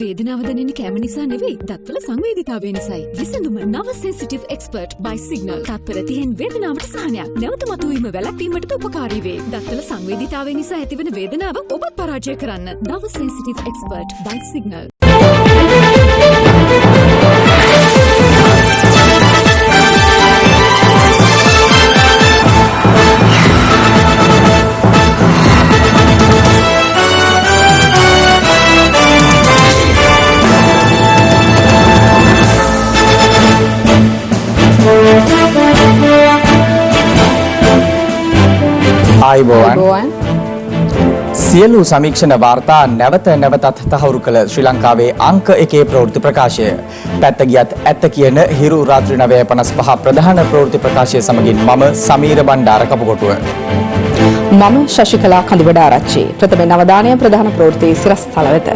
වේදනාව දැනෙන්නේ කැම නිසා නෙවෙයි, දත්වල සංවේදීතාවය නිසායි. විසඳුම නව සෙන්සිටිව් එක්ස්පර්ට් by සිග්නල්. තත්පර 30න් වේදනාවට සහනයක්. නැවත මතුවීම වැළැක්වීමට උපකාරී වේ. දත්වල සංවේදීතාවය නිසා ඇතිවන වේදනාව ඔබත් පරාජය කරන්න. නව සෙන්සිටිව් එක්ස්පර්ට් by සිග්නල්. ආයුබෝවන් සියලු සමීක්ෂණ වාර්තා නැවත නැවතත් තහවුරු කළ ශ්‍රී ලංකාවේ අංක 1 ප්‍රවෘත්ති ප්‍රකාශය. පැත්ත ගියත් ඇත්ත කියන හිරු රාත්‍රී 9:55 ප්‍රධාන ප්‍රවෘත්ති ප්‍රකාශය සමගින් මම සමීර බණ්ඩාර කපුකොටුව. මම ශශිකලා කඳුබඩ ආරච්චි. ප්‍රථම නවදානය ප්‍රධාන ප්‍රවෘත්ති සිරස්තල වෙත.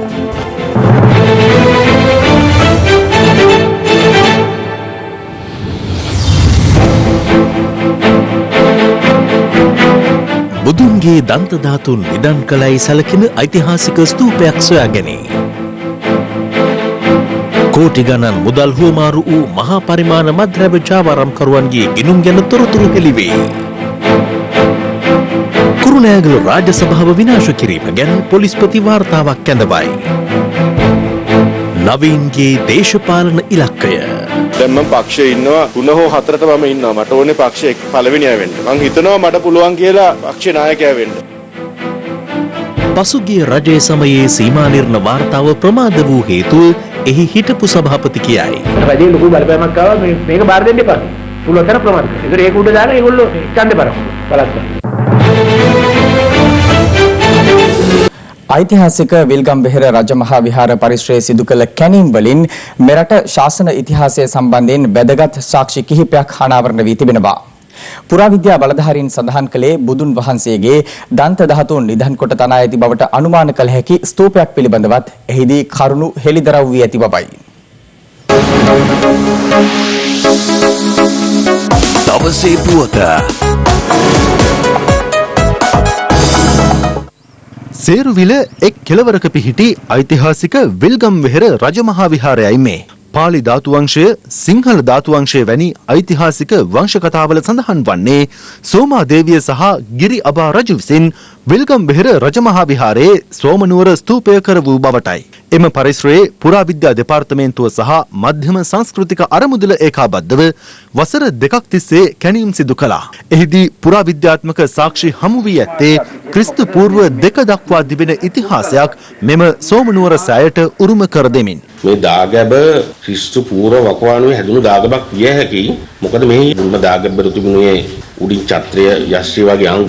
බුදුන්ගේ දන්ත ධාතුන් නිදන් කළයි සැලකෙන ඓතිහාසික ස්තූපයක් සොයාගැනී. කෝටි ගණන් මුදල් හුවමාරු වූ මහා පරිමාණ මද්ද්‍රව්‍ය ජාවාරම්කරුවන්ගේ ගිණුම් ගැන තොරතුරු හෙළිවේ. කුරුණෑගල රාජ්‍ය සභාව විනාශ කිරීම ගැන පොලිස්පති වාර්තාවක් ඇඳවයි. නවීන්ගේ දේශපාලන ඉලක්කය. දැන් මම පක්ෂයේ ඉන්නවා 3 හෝ 4ට මම ඉන්නවා. මට ඕනේ පක්ෂයේ පළවෙනියා වෙන්න. මං හිතනවා මට පුළුවන් කියලා පක්ෂේ නායකයා වෙන්න. පසුගිය රජයේ සමයේ සීමා නිර්ණ වාර්තාව ප්‍රමාද වූ හේතුව එහි හිටපු සභාපති කියයි. රජයේ ලොකු බලපෑමක් ආවා මේක බාර දෙන්න එපා. පුළුවන් තරම් ප්‍රමාද කරන්න. ඒක උඩ දාලා ඒගොල්ලෝ ඡන්දේ බලන්න. බලන්න. ඓතිහාසික විල්ගම්බෙහෙර රජමහා විහාර පරිශ්‍රයේ සිදු කළ කැණීම් වලින් මෙරට ශාසන ඉතිහාසය සම්බන්ධයෙන් වැදගත් සාක්ෂි කිහිපයක් අනාවරණ වී තිබෙනවා. පුරාවිද්‍යා බලධාරීන් සඳහන් කළේ බුදුන් වහන්සේගේ දන්ත ධාතුන් නිධන් කොට තනා ඇති බවට අනුමාන කළ හැකි ස්තූපයක් පිළිබඳවත් එහිදී කරුණු හෙළිදරව් වී ඇති බවයි. දවසේ පුවත සේරුවිල එක් කෙළවරක පිහිටි ඓතිහාසික විල්ගම්වෙහෙර රජමහා විහාරයයි මේ. පාලි ධාතු වංශය, සිංහල ධාතු වංශය වැනි ඓතිහාසික වංශ කතාවල සඳහන් වන්නේ සෝමාදේවිය සහ ගිරි අබා රජු විසින් විල්ගම්වෙහෙර රජමහා විහාරයේ සෝමනුවර ස්තූපය කර වූ බවටයි. එම පරිශ්‍රයේ පුරාවිද්‍යා දෙපාර්තමේන්තුව සහ මධ්‍යම සංස්කෘතික අරමුදල ඒකාබද්ධව වසර 2ක් තිස්සේ කැණීම් සිදු කළා. එහිදී පුරාවිද්‍යාත්මක සාක්ෂි හමු වී ඇත්තේ ක්‍රිස්තු පූර්ව 2 දක්වා තිබෙන ඉතිහාසයක් මෙම සෝමනුවර සෑයට උරුම කර දෙමින්. මේ දාගැබ ක්‍රිස්තු පූර්ව වකවානුවේ හැදුණු දාගැබක් විය හැකියි. මොකද මේ මුල්ම දාගැබවල තිබුණේ උඩින් ඡත්‍රය යශ්‍රී වගේ අංග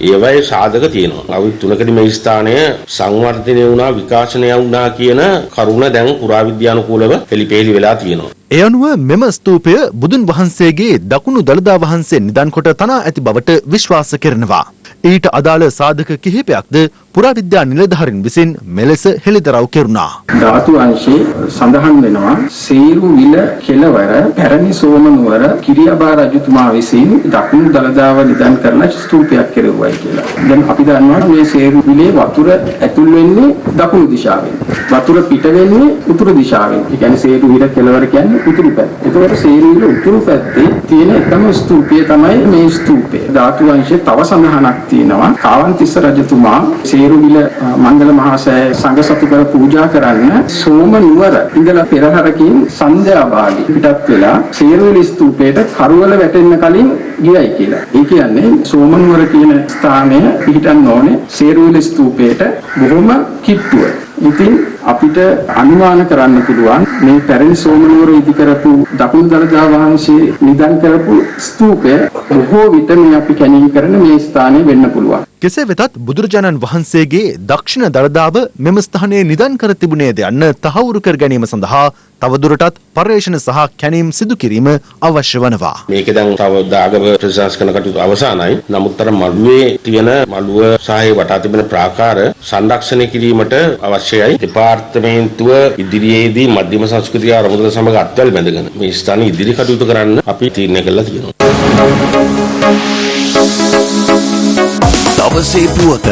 ඒවයේ සාධක තියෙනවා. අවුරුදු 3කදී මේ ස්ථානය සංවර්ධනය වුණා, විකාශනය වුණා කියන කරුණ දැන් පුරාවිද්‍යානුකූලව හෙළිපෙහෙළි වෙලා තියෙනවා. ඒ අනුව මෙම ස්තූපය බුදුන් වහන්සේගේ දකුණු දළදා වහන්සේ නිදන් කොට තනා ඇති බවට විශ්වාස කරනවා. ඊට අදාළ සාධක කිහිපයක්ද පුරාවිද්‍යා නිලධාරීන් විසින් මෙලෙස හෙළිදරව් කෙරුණා. ධාතු අංශයේ සඳහන් වෙනවා සේරුවිල කෙළවර පැරණි සෝමනුවර කිරියබා රජතුමා විසින් දකුණු දළදාව නිදන් කරන ස්තූපයක් කෙරෙව්වයි කියලා. දැන් අපි දන්නවා මේ සේරුවිලේ වතුර ඇතුල් වෙන්නේ දකුණු දිශාවෙන්. වතුර පිට වෙන්නේ උතුරු දිශාවෙන්. ඒ කියන්නේ සේරුවිල කෙළවර කියන්නේ උතුරු පැත්ත. ඒකවල සේරුවිල උතුරු පැත්තේ තියෙන එකම ස්තූපය තමයි මේ ස්තූපය. ධාතු අංශයේ තව සඳහනක් තියෙනවා. කාවන්තිස්ස රජතුමා සේරුවිල මංගල මහා සෑය සංඝ සතු කර පූජා කරන්න සෝම නුවර ඉඳලා පෙරහරකින් සන්ධ්‍යා භාගී පිටත් වෙලා සේරුවිල ස්තූපයට කරවල වැටෙන්න කලින් ගියයි කියලා. ඒ කියන්නේ සෝම නුවර කියන ස්ථානය පිහිටන්න ඕනේ සේරුවිල ස්තූපයට බොහොම කිට්ටුව. ඉතින් අපිට අනුමාන කරන්න පුළුවන් මේ පැරණි සෝමනුවර ඉදි කරපු දකුණු දළදා වහන්සේ නිදන් කරපු ස්තූපය බොහෝ විට මේ අපි කැණීම් කරන මේ ස්ථානයේ වෙන්න පුළුවන්. කෙසේ වෙතත් බුදුරජාණන් වහන්සේගේ දක්ෂිණ දළදාව මෙම ස්ථානයේ නිදන් කර තිබුණේද යන්න තහවුරු කර ගැනීම සඳහා තවදුරටත් පර්යේෂණ සහ කැණීම් සිදු කිරීම අවශ්‍ය වනවා. මේක දැන් තව දාගැබ ප්‍රතිසංස්කරණ කටයුතු අවසానයි. නමුත් අර මළුවේ තියෙන මළුව සහ වටා තිබෙන ප්‍රාකාර සංරක්ෂණය කිරීමට අවශ්‍යයි. දෙපාර්තමේන්තුව ඉදිරියේදී මධ්‍යම සංස්කෘතික අරමුදල සමග අත්වැල් බැඳගෙන මේ ස්ථානයේ ඉදිරි කටයුතු කරන්න අපි තීරණය කළා තියෙනවා. දවසේ පුවත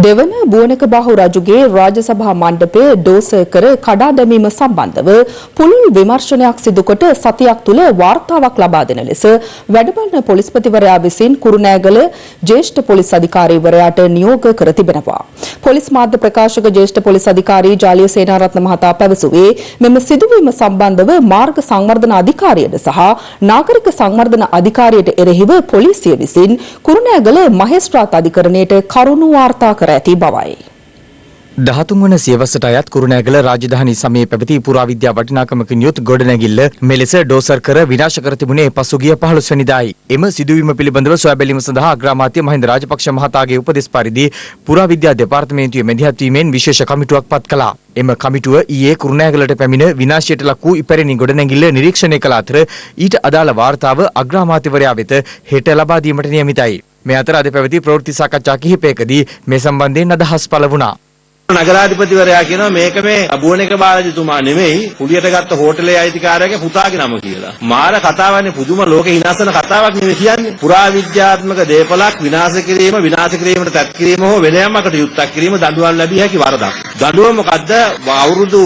දෙවන බුවනකබාහු රජුගේ රාජසභා මණ්ඩපයේ ඩෝසර් කර කඩා දැමීම සම්බන්ධව පුළුල් විමර්ශනයක් සිදුකොට සතියක් තුළ වාර්තාවක් ලබා දෙන ලෙස වැඩබලන පොලිස්පතිවරයා විසින් කුරුණෑගල ජ්‍යෙෂ්ඨ පොලිස් අධිකාරීවරයාට නියෝග කර තිබෙනවා. පොලිස් මාධ්‍ය ප්‍රකාශක ජ්‍යෙෂ්ඨ පොලිස් අධිකාරී ජාලිය සේනාරත්න මහතා පැවසුවේ මෙම සිදුවීම සම්බන්ධව මාර්ග සංවර්ධන අධිකාරියට සහ නාගරික සංවර්ධන අධිකාරියට එරෙහිව පොලිසිය විසින් කුරුණෑගල මහේස්ත්‍රාත් අධිකරණයට කරුණු වාර්තා කර ඇති බවයි. 13 වන සියවසට අයත් කුරුණෑගල රාජධානී සමයේ පැවති පුරාවිද්‍යා වටිනාකමකින් යුත් ගොඩනැගිල්ල මෙලෙස ඩෝසර් කර විනාශ කර තිබුණේ පසුගිය 15 වෙනිදායි. එම සිදුවීම පිළිබඳව සොයා බැලීම සඳහා අග්‍රාමාත්‍ය මහින්ද රාජපක්ෂ මහතාගේ උපදෙස් පරිදි පුරාවිද්‍යා දෙපාර්තමේන්තුවේ මැදිහත් වීමෙන් විශේෂ කමිටුවක් පත් කළා. එම කමිටුව ඊයේ කුරුණෑගලට පැමිණ විනාශයට ලක් වූ ඉපැරණි ගොඩනැගිල්ල නිරීක්ෂණය කළ අතර ඊට අදාළ වාර්තාව අග්‍රාමාත්‍යවරයා වෙත හෙට ලබා දීමට නියමිතයි. මේ අතර අද පැවති ප්‍රවෘත්ති සාකච්ඡා කිහිපයකදී මේ සම්බන්ධයෙන් අදහස් පළ වුණා. නගරාධිපතිවරයා කියනවා මේක මේ බුවනක බාරජතුමා නෙමෙයි කුලියට ගත්ත හෝටලේ අයිතිකාරයාගේ පුතාගේ නම කියලා. මාර කතාවන්නේ පුදුම ලෝකේ හිනාසන කතාවක් නෙමෙයි කියන්නේ. පුරාවිද්‍යාත්මක දේපලක් විනාශ කිරීමට තත් කිරීම හෝ වෙන යමකට යුක්තක් කිරීම දඬුවම් ලැබිය හැකි වරදක්. දඬුවම මොකද්ද? අවුරුදු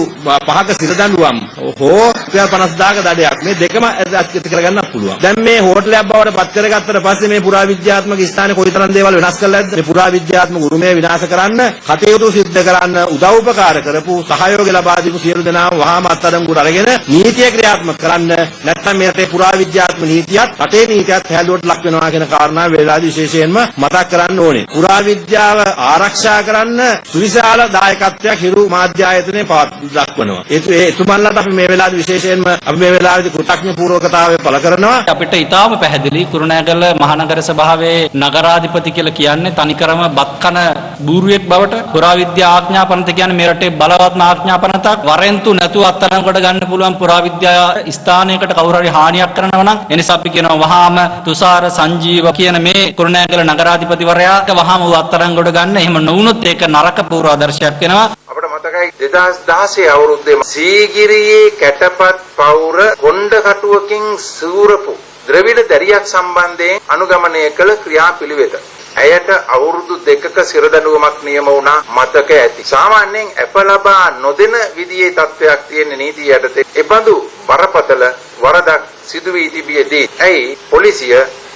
5ක සිර දඬුවම් හෝ ₹50000ක දඩයක්. මේ දෙකම ඇති කරගන්නත් පුළුවන්. දැන් මේ හෝටලයක් බවට පත් කරගත්තට පස්සේ මේ පුරාවිද්‍යාත්මක ස්ථානේ කොයිතරම් දේවල් වෙනස් කරලා ඇද්ද? මේ පුරාවිද්‍යාත්මක උරුමය විනාශ කරන්න කටයුතු සිද්ධ කරන්න උදව්පකාර කරපු සහයෝගය ලබා දීපු සියලු දෙනාම වහාම අත්අඩංගුවට අරගෙන නීතිය ක්‍රියාත්මක කරන්න නැත්නම් මේ රටේ පුරාවිද්‍යාත්මක නීතියත් රටේ නීතියත් පැහැදිලිවට ලක් වෙනවා කියන කාරණාව වේලාදී විශේෂයෙන්ම මතක් කරන්න ඕනේ. පුරාවිද්‍යාව ආරක්ෂා කරන්න සුවිශාල දායකත්වයක් හිරු මාධ්‍ය ආයතනයේ දක්වනවා. එතුමන්ලාට අපි මේ වෙලාවේ විශේෂයෙන්ම අපි මේ වෙලාවේදී කෘතඥ පූර්වකතාවය පළ කරනවා. අපිට ඊටාම පැහැදිලි කුරුණෑගල මහනගර සභාවේ නගරාධිපති කියලා කියන්නේ තනිකරම බත් කන බූරුවෙක් බවට පුරාවිද්‍යා ආඥාපනත කියන්නේ මේ රටේ බලවත්ම ආඥාපනතක්. වරෙන්තු නැතුව අත්අඩංගුවට ගන්න පුළුවන් පුරාවිද්‍යා ස්ථානයකට කවුරු හරි හානියක් කරනවා නම් එනිසා අපි කියනවා වහාම තුෂාර සංජීව කියන මේ කුරුණෑගල නගරාධිපතිවරයාට වහාම අත්අඩංගුවට ගන්න. එහෙම නොවුනොත් ඒක නරක පූර්වාදර්ශයක් වෙනවා. අපිට මතකයි 2016 අවුරුද්දේ සීගිරියේ කැටපත් පවුර කොණ්ඩ කටුවකින් සූරපු ද්‍රවිඩ දැරියක් සම්බන්ධයෙන් අනුගමනය කළ ක්‍රියාපිළිවෙත. ඇයට අවුරුදු 2ක සිරදඬුවමක් නියම වුණා මතක ඇති. සාමාන්‍යයෙන් අප ලබා නොදෙන විදියේ තත්වයක් තියෙන නීතිය යටතේ එබඳු බරපතල වරදක් සිදු වී තිබියදී ඇයි පොලිසිය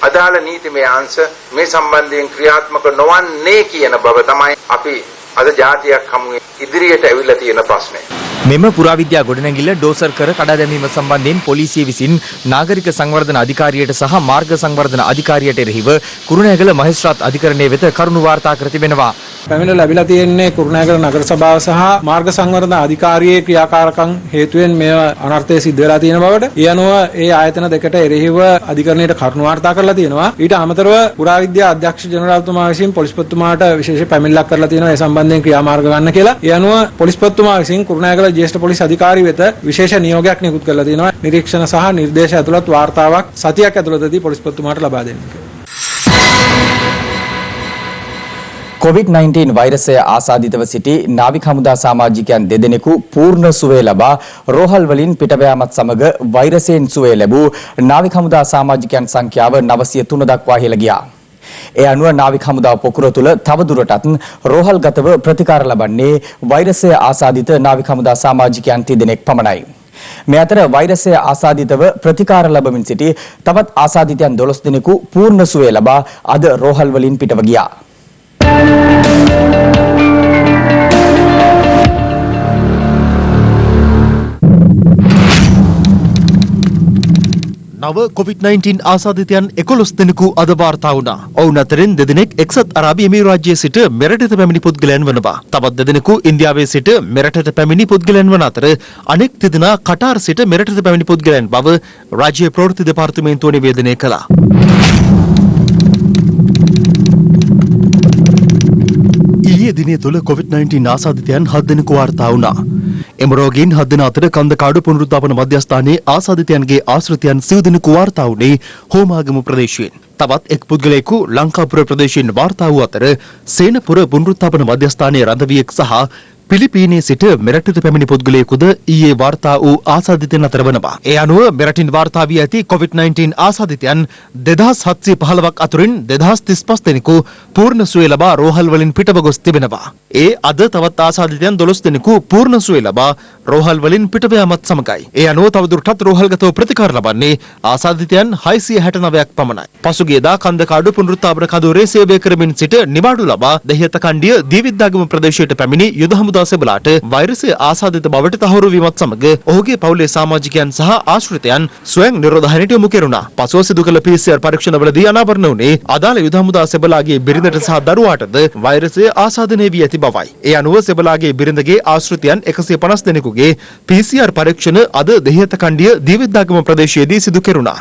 අදාළ නීතිමය අංශ මේ සම්බන්ධයෙන් ක්‍රියාත්මක නොවන්නේ කියන බව තමයි අපි අද ජාතියක් හමුවේ ඉදිරියට ඇවිල්ලා තියෙන ප්‍රශ්නය. මෙම පුරාවිද්‍යා ගොඩනැගිල්ල ඩෝසර් කර කඩා දැමීම සම්බන්ධයෙන් පොලිසිය විසින් නාගරික සංවර්ධන අධිකාරියට සහ මාර්ග සංවර්ධන අධිකාරියට එරෙහිව කුරුණෑගල මහේස්ත්‍රාත් අධිකරණය වෙත කරුණු වාර්තා කර තිබෙනවා. පැමිණ ලැබිලා තියෙන්නේ කුරුණෑගල නගර සභාව සහ මාර්ග සංවර්ධන අධිකාරියේ ක්‍රියාකාරකම් හේතුවෙන් මේ අනර්ථය සිද්ධ වෙලා තියෙන බවට ඒ අනුව ඒ ආයතන දෙකට එරෙහිව අධිකරණයට කරුණු වාර්තා කරලා තියෙනවා. ඊට අමතරව පුරාවිද්‍යා අධ්‍යක්ෂ ජනරාල්තුමා විසින් පොලිස්පතිතුමාට විශේෂ පැමිණිල්ලක් කරලා තියෙනවා ඒ සම්බන්ධයෙන් ක්‍රියාමාර්ග ගන්න කියලා. ඒ අනුව පොලිස්පතිතුමා විසින් කුරුණෑගල ජ්‍යෙෂ්ඨ පොලිස් අධිකාරිය වෙත විශේෂ නියෝගයක් නිකුත් කරලා තියෙනවා. නිරීක්ෂණ සහ නිර්දේශ ඇතුළත් වාර්තාවක් සතියක් ඇතුළතදී පොලිස්පතිතුමාට ලබා දෙන්න කියලා. COVID-19 වෛරසය ආසාදිතව සිටි නාවික හමුදා සමාජිකයන් දෙදෙනෙකු පූර්ණ සුවය ලබා රෝහල් වලින් පිටවෑමත් සමග වෛරසයෙන් සුවය ලැබූ නාවික හමුදා සමාජිකයන් සංඛ්‍යාව 903 දක්වා ඉහළ ගියා. ඒ අනුව නාවික හමුදාව පොකුර තුළ තවදුරටත් රෝහල්ගතව ප්‍රතිකාර ලබන්නේ වෛරසය ආසාදිත නාවික හමුදා සමාජිකයන් 30 දෙනෙක් පමණයි. මේ අතර වෛරසය ආසාදිතව ප්‍රතිකාර ලබමින් සිටි තවත් ආසාදිතයන් 12 දෙනෙකු පූර්ණ සුවය ලබා අද රෝහල් වලින් පිටව ගියා. නව COVID-19 ආසාදිතයන් 11 දෙනෙකු අද වාර්තා වුණා. ඔවුන් අතරින් දෙදෙනෙක් එක්සත් අරාබි එමිරාජ්‍යයේ සිට මෙරටට පැමිණි පුද්ගලයන් වනවා. තවත් දෙදෙනෙකු ඉන්දියාවේ සිට මෙරටට පැමිණි පුද්ගලයන් වන අතර අනෙක් දෙදෙනා කටාර් සිට මෙරටට පැමිණි පුද්ගලයන් බව රාජ්‍ය ප්‍රවෘත්ති දෙපාර්තමේන්තුව නිවේදනය කළා. ඊයේ දිනේ තුල COVID-19 ආසාදිතයන් 7 දෙනෙකු වාර්තා වුණා. එම රෝගීන් 7 දෙනා අතර කන්දකාඩු පුනරුත්ථාපන මධ්‍යස්ථානයේ ආසාදිතයන්ගේ ආශ්‍රිතයන් 9 දෙනෙකු වාර්තා වුණේ හෝමාගම ප්‍රදේශයෙන්. තවත් එක් පුද්ගලයෙකු ලංකාපුර ප්‍රදේශයෙන් වාර්තා වූ අතර සේනපුර පුනරුත්ථාපන මධ්‍යස්ථානයේ රඳවියෙක් සහ පිලිපීනයේ සිට මෙරටට පැමිණි පුද්ගලයෙකුද ඊයේ වාර්තා වූ ආසාදිතයන් අතර වනවා. ඒ අනුව මෙරටින් වාර්තා වී ඇති COVID-19 ආසාදිතයන් 2715ක් අතුරින් 2035 දෙනෙකු පූර්ණ සුවය ලබා රෝහල් වලින් පිටව ගොස් තිබෙනවා. ඒ අද තවත් ආසාදිතයන් 12 දෙනෙකු පූර්ණ සුවය ලබා රෝහල් වලින් පිටව යාමත් සමගයි. ඒ අනුව තවදුරටත් රෝහල්ගතව ප්‍රතිකාර ලබන්නේ ආසාදිතයන් 669ක් පමණයි. පසුගියදා කන්දකාඩු පුනරුත්ථාපන කඳවුරේ සේවය කරමින් සිට නිවාඩු ලබා දෙහියත කණ්ඩිය දීවිද්දාගම ප්‍රදේශයට පැමිණි යුද හමුදා සෙබලාට වෛරසය ආසාදිත බවට තහවුරු වීමත් සමග ඔහුගේ පවුලේ සමාජිකයන් සහ ආශ්‍රිතයන් ස්වයං නිරෝධායනයට යොමු කෙරුණා. පසුව සිදු කළ PCR පරීක්ෂණවලදී අනාවරණ වුණේ අදාළ යුද හමුදා සෙබලාගේ බිරිඳට සහ දරුවාටද වෛරසය ආසාදනය වී ඇති බවයි. ඒ අනුව සෙබලාගේ බිරිඳගේ ආශ්‍රිතයන් 150 දෙනෙකුගේ PCR පරීක්ෂණ අද දෙහියත කණ්ඩිය දීවිද්දාගම ප්‍රදේශයේදී සිදු කෙරුණා.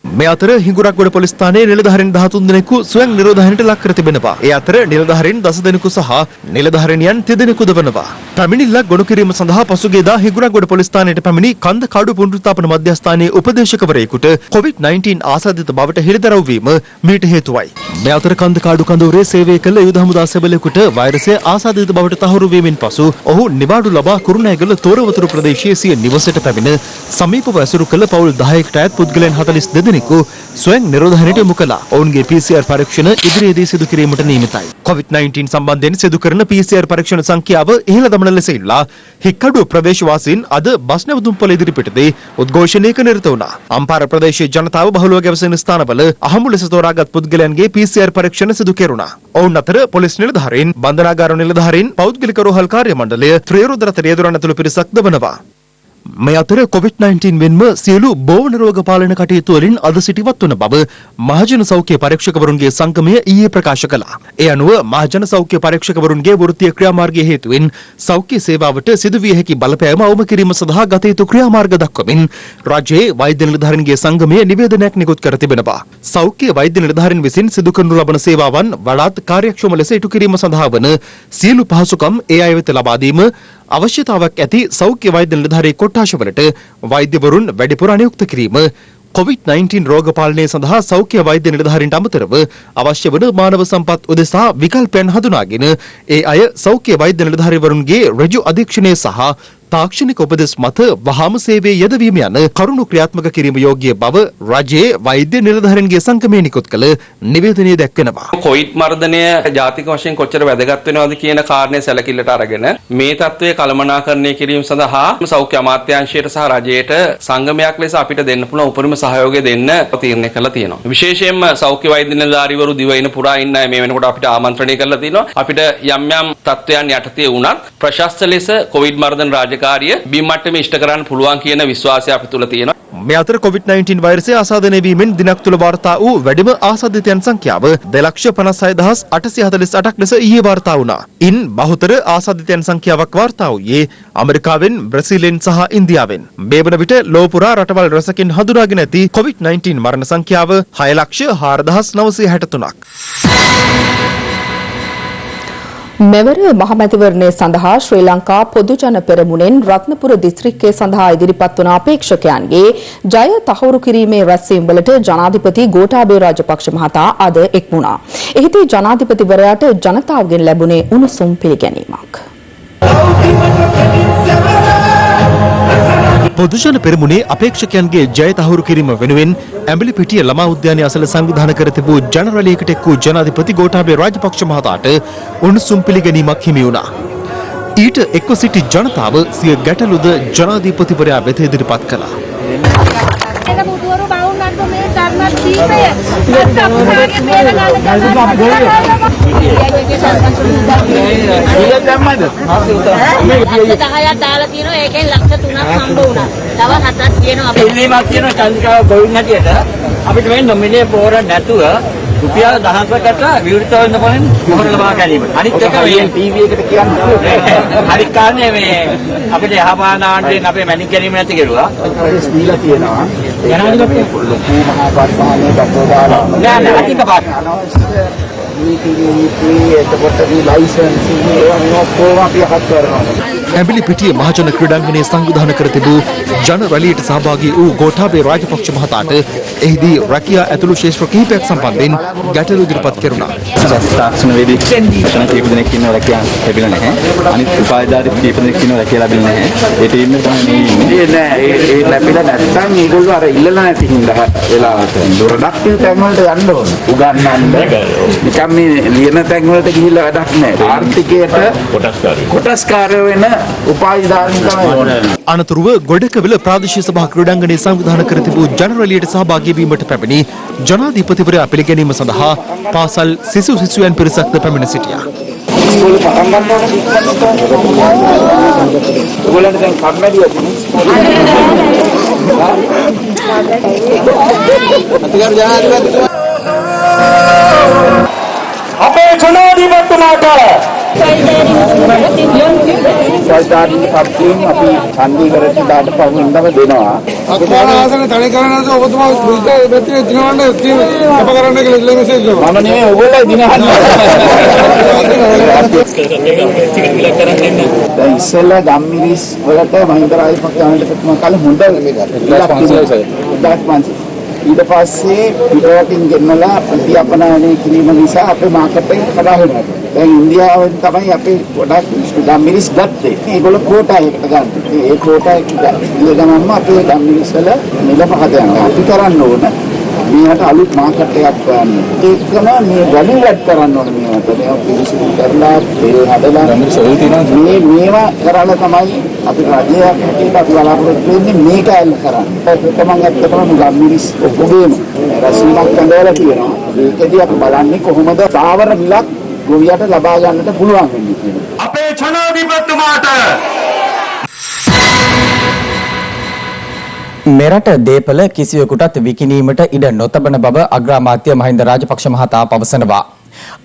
මේ අතර හිඟුරක්ගොඩ පොලිස් ස්ථානයේ නිලධාරීන් 13 දෙනෙකු ස්වයං නිරෝධායනයට ලක් කර තිබෙනවා. ඒ අතර නිලධාරීන් 10 දෙනෙකු සහ නිලධාරිනියන් 30 දෙනෙකු දවනවා. පැමිණිල්ලක් ගොනු කිරීම සඳහා පසුගියදා හිඟුරක්ගොඩ පොලිස් ස්ථානයට පැමිණි කන්දකාඩු පුනරුත්ථාපන මධ්‍යස්ථානයේ උපදේශකවරයෙකුට COVID-19 ආසාදිත බවට හෙළිදරව් වීම මීට හේතුවයි. මේ අතර කන්දකාඩු කඳවුරේ සේවය කළ යුද හමුදා සෙබළෙකුට වෛරසය ආසාදිත බවට තහවුරු වීමෙන් පසු ඔහු නිවාඩු ලබා කුරුණෑගල තෝරවතුරු ප්‍රදේශයේ සිය නිවසට පැමිණ සමීපව ඇසුරු කළ පවුල් 10කට අයත් පුද්ගලයන් 42 දෙනෙකු ස්වයං නිරෝධායනයට යොමු කළා. ඔවුන්ගේ PCR පරීක්ෂණ ඉදිරියේදී සිදු කිරීමට නියමිතයි. COVID-19 සම්බන්ධයෙන් සිදු කරන PCR පරීක්ෂණ සංඛ්‍යාව ඉහළ දමන ලෙස ඉල්ලා හික්කඩුව ප්‍රදේශවාසීන් අද බස් නැවතුම්පොළ ඉදිරිපිටදී උද්ඝෝෂණයක නිරත වුණා. අම්පාර ප්‍රදේශයේ ජනතාව බහුලව ගැවසෙන ස්ථානවල අහඹු ලෙස තෝරාගත් පුද්ගලයන්ගේ PCR පරීක්ෂණ සිදු කෙරුණා. ඔවුන් අතර පොලිස් නිලධාරීන්, බන්ධනාගාර නිලධාරීන්, පෞද්ගලික රෝහල් කාර්ය මණ්ඩලය, ත්‍රියරුද්‍ර රියදුරන් ඇතුළු පිරිසක් දබනවා. මේ අතර COVID-19 වෙන්ම සියලු බෝවන රෝග පාලන කටයුතු වලින් අද සිටිවත් වන බව මහජන සෞඛ්‍ය පරීක්ෂකවරුන්ගේ සංගමය ඊයේ ප්‍රකාශ කළා. ඒ අනුව මහජන සෞඛ්‍ය පරීක්ෂකවරුන්ගේ වෘත්තීය ක්‍රියාමාර්ගයේ හේතුවෙන් සෞඛ්‍ය සේවාවට සිදුවිය හැකි බලපෑම අවම කිරීම සඳහා ගත යුතු ක්‍රියාමාර්ග දක්වමින් රජයේ වෛද්‍ය නිලධාරීන්ගේ සංගමය නිවේදනයක් නිකුත් කර තිබෙනවා. සෞඛ්‍ය වෛද්‍ය නිලධාරීන් විසින් සිදු කරනු ලබන සේවාවන් වඩාත් කාර්යක්ෂම ලෙස ඉටු කිරීම සඳහා වන සියලු පහසුකම් ඒ අය වෙත ලබා දීම අවශ්‍යතාවක් ඇති සෞඛ්‍ය වෛද්‍ය නිලධාරී කොට්ටාශවලට වෛද්‍යවරුන් වැඩිපුර අනියුක්ත කිරීම, COVID-19 රෝග පාලනය සඳහා සෞඛ්‍ය වෛද්‍ය නිලධාරීන්ට අමතරව අවශ්‍ය වන මානව සම්පත් උදෙසා විකල්පයන් හඳුනාගෙන ඒ අය සෞඛ්‍ය වෛද්‍ය නිලධාරීවරුන්ගේ ඍජු අධීක්ෂණය සහ තාක්ෂණික උපදෙස් මත වහාම සේවයේ යෙදවීම යන කරුණු ක්‍රියාත්මක කිරීම යෝග්‍ය බව රජයේ වෛද්‍ය නිලධාරීන්ගේ සංගමය නිකුත් කළ නිවේදනයේ දැක්වෙනවා. කොවිඩ් මර්ධනය ජාතික වශයෙන් කොච්චර වැදගත් වෙනවද කියන කාරණය සැලකිල්ලට අරගෙන මේ තත්ත්වය කළමනාකරණය කිරීම සඳහා සෞඛ්‍ය අමාත්‍යාංශයට සහ රජයට සංගමයක් ලෙස අපිට දෙන්න පුළුවන් උපරිම සහයෝගය දෙන්න තීරණය කළා තියෙනවා. විශේෂයෙන්ම සෞඛ්‍ය වෛද්‍ය නිලධාරීවරු දිවයින පුරා ඉන්න අය මේ වෙනකොට අපිට ආමන්ත්‍රණය කරලා තියෙනවා. අපිට යම් යම් තත්ත්වයන් යටතේ වුණත් ප්‍රශස්ත ලෙස කොවිඩ් මර්ධන කාර්ය බිම් මට්ටමේ ඉෂ්ට කරන්න පුළුවන් කියන විශ්වාසය අපි තුල තියෙනවා. මේ අතර COVID-19 වෛරසය ආසාදනය වීමෙන් දිනක් තුල වාර්තා වූ වැඩිම ආසාදිතයන් සංඛ්‍යාව 2,56,848ක් ලෙස ඊයේ වාර්තා වුණා. ඉන් බහුතර ආසාදිතයන් සංඛ්‍යාවක් වාර්තා වූයේ ඇමරිකාවෙන්, බ්‍රසීලෙන් සහ ඉන්දියාවෙන්. මේ වන විට ලෝක පුරා රටවල් රැසකින් හඳුනාගෙන ඇති COVID-19 මරණ සංඛ්‍යාව 6,04,963ක්. මෙවර මහමැතිවරණය සඳහා ශ්‍රී ලංකා පොදුජන පෙරමුණෙන් රත්නපුර දිස්ත්‍රික්කය සඳහා ඉදිරිපත් වන අපේක්ෂකයන්ගේ ජය තහවුරු කිරීමේ රැස්වීම් වලට ජනාධිපති ගෝඨාභය රාජපක්ෂ මහතා අද එක් වුණා. එහිදී ජනාධිපතිවරයාට ජනතාවගෙන් ලැබුණේ උණුසුම් පිළිගැනීමක්. පොදුජන පෙරමුණේ අපේක්ෂකයන්ගේ ජය තහවුරු කිරීම වෙනුවෙන් ඇඹිලිපිටිය ළමා උද්‍යානයේ අසල සංවිධානය කර තිබූ ජනරැලියකට එක් වූ ජනාධිපති ගෝඨාභය රාජපක්ෂ මහතාට උණුසුම් පිළිගැනීමක් හිමි වුණා. ඊට එක්ව සිටි ජනතාව සිය ගැටලුද ජනාධිපතිවරයා වෙත ඉදිරිපත් කළා. අපිට මේ නොමිනේ පොර නැතුව රුපියල් 10,000කට විවෘත වෙන්න පුළුවන් මොහොර ලබා ගැනීම. අනිත් එක ටීවී එකට කියන්නේ හරි කාරණේ මේ අපිට යහපාන ආණ්ඩුවෙන් අපේ මැනික් ගැනීම නැති කෙරුවා. ඒක දීලා තියෙනවා. ජනාධිපති ලොකු මහා පරිමාණයේ දක්වා දාලා නෑ අතික පාට. එතකොට මේ ලයිසන්ස් ඒවා ඔක්කොම අපි හත් කරනවා. ඇඹිලිපිටිය මහජන ක්‍රීඩාංගණයේ සංවිධානය කර තිබූ ජන රැළියට සහභාගී වූ ගෝඨාභය රාජපක්ෂ මහතාට එහිදී රැකියා ඇතුළු ශේෂ්ත්‍ර කිහිපයක් සම්බන්ධයෙන් ගැටලු ඉදිරිපත් කෙරුණා. තාක්ෂණ වේදී කීප දෙනෙක් ඉන්නවා රැකියා ලැබිලා නැහැ. අනිත් උපාධිධාරී කීප දෙනෙක් ඉන්නවා රැකියා ලැබිලා නැහැ. ඒ ටීම් එක තමයි මේ නෑ ඒ ලැබිලා නැත්නම් ඒගොල්ලෝ අර ඉල්ලලා නැති හින්දා වෙලාවට ප්‍රොඩක්ටිව් තැන් වලට යන්න ඕන. උගන්නන්න නිකම් මේ ලියන තැන් වලට ගිහිල්ලා වැඩක් නැහැ. ආර්ථිකයට කොටස්කාරය වෙන උපාධිධාරීන් තමයි ඕන. අනතුරුව ගොඩකවිල ප්‍රාදේශීය සභා ක්‍රීඩාංගණයේ සංවිධානය කර තිබූ ජන රැළියට සහභාගී වීමට පැමිණි ජනාධිපතිවරයා පිළිගැනීම සඳහා පාසල් සිසුයන් පිරිසක්ද පැමිණ සිටියා. ඉස්කෝලේ පටන් ගන්න ඕනේ. දැන් කම්මැලිද? අපේ ජනාධිපතිතුමාට සල්දාරින් පත්වීම අපි හන්දි කරලා දාට පහුවෙන්දම දෙනවා. අත්පාර ආසන තනි කරනද ඔබතුමා මුල්කේ මෙතන දිනවන්න අප කරන්න කියලා ඉල්ල මෙසේජ් කරනවා. මම නෙමෙයි ඔයගොල්ලෝ දිනහන්න. දැන් ඉස්සෙල්ලා ගම්මිරිස් වලට මහින්ද රාජපක්ෂ ආණ්ඩුපතිතුමා කාලේ හොඳ ඊට පස්සේ පිටරටින් ගෙන්නලා ප්‍රතිඅපනයනය කිරීම නිසා අපේ මාකට් එක කඩා වෙනවා. දැන් ඉන්දියාවෙන් තමයි අපි ගොඩක් ගම්මිරිස් ගත්තේ. ඒගොල්ලෝ කෝටා එකට ගන්න. ඒ කෝටා එක ගමන්ම අපේ ගම්මිරිස් වල මිල පහත යනවා. අපි කරන්න ඕන මේකට අලුත් මාකට් එකක් ගන්න. ඒකම මේ වැලිලට් කරන්න ඕන මේකට. මේවා පිළිසිදු කරලා තෙල් හදලා ගම්මිරිස් වල තියෙනවා. මේවා කරලා තමයි අපි රජයක් හැටියට අපි බලාපොරොත්තු වෙන්නේ මේක ඇල්ල කරන්න. ඒක මම ඇත්තටම ගම්මිරිස් ඔක්කොගේම රසීමක් කඳවලා තියෙනවා. ඒකදී අපි බලන්නේ කොහොමද සාවර මිලක් ගොවියට ලබා ගන්නට පුළුවන් වෙන්නේ කියලා. අපේ ජනාධිපතිතුමාට මෙරට දේපල කිසිවෙකුටත් විකිණීමට ඉඩ නොතබන බව අග්‍රාමාත්‍ය මහින්ද රාජපක්ෂ මහතා පවසනවා.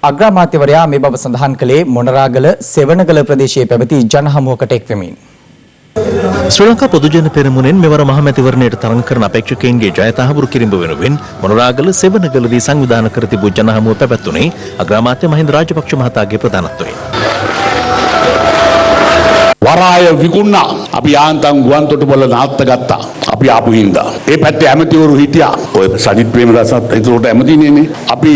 අග්‍රාමාත්‍යවරයා මේ බව සඳහන් කළේ මොනරාගල සෙවණගල ප්‍රදේශයේ පැවති ජනහමුවකට එක්වෙමින්. ශ්‍රී ලංකා පොදුජන පෙරමුණෙන් මෙවර මහමැතිවරණයට තරඟ කරන අපේක්ෂකයන්ගේ ජයත හඹුරු කිරීම වෙනුවෙන් මොනරාගල සෙවණගලදී සංවිධානය කර තිබූ ජනහමුව පැවැත්වුණේ අග්‍රාමාත්‍ය මහින්ද රාජපක්ෂ මහතාගේ ප්‍රධානත්වයෙන්. වරාය විකුණා අපි යාන්තම් ගුවන් තොටුපොළ නාත්ත ගත්තා. අපි ආපු හින්දා ඒ පැත්තේ ඇමතිවරු හිටියා. ඔය සජිත් ප්‍රේමදාසත් ඒකට ඇමතිනේ. අපි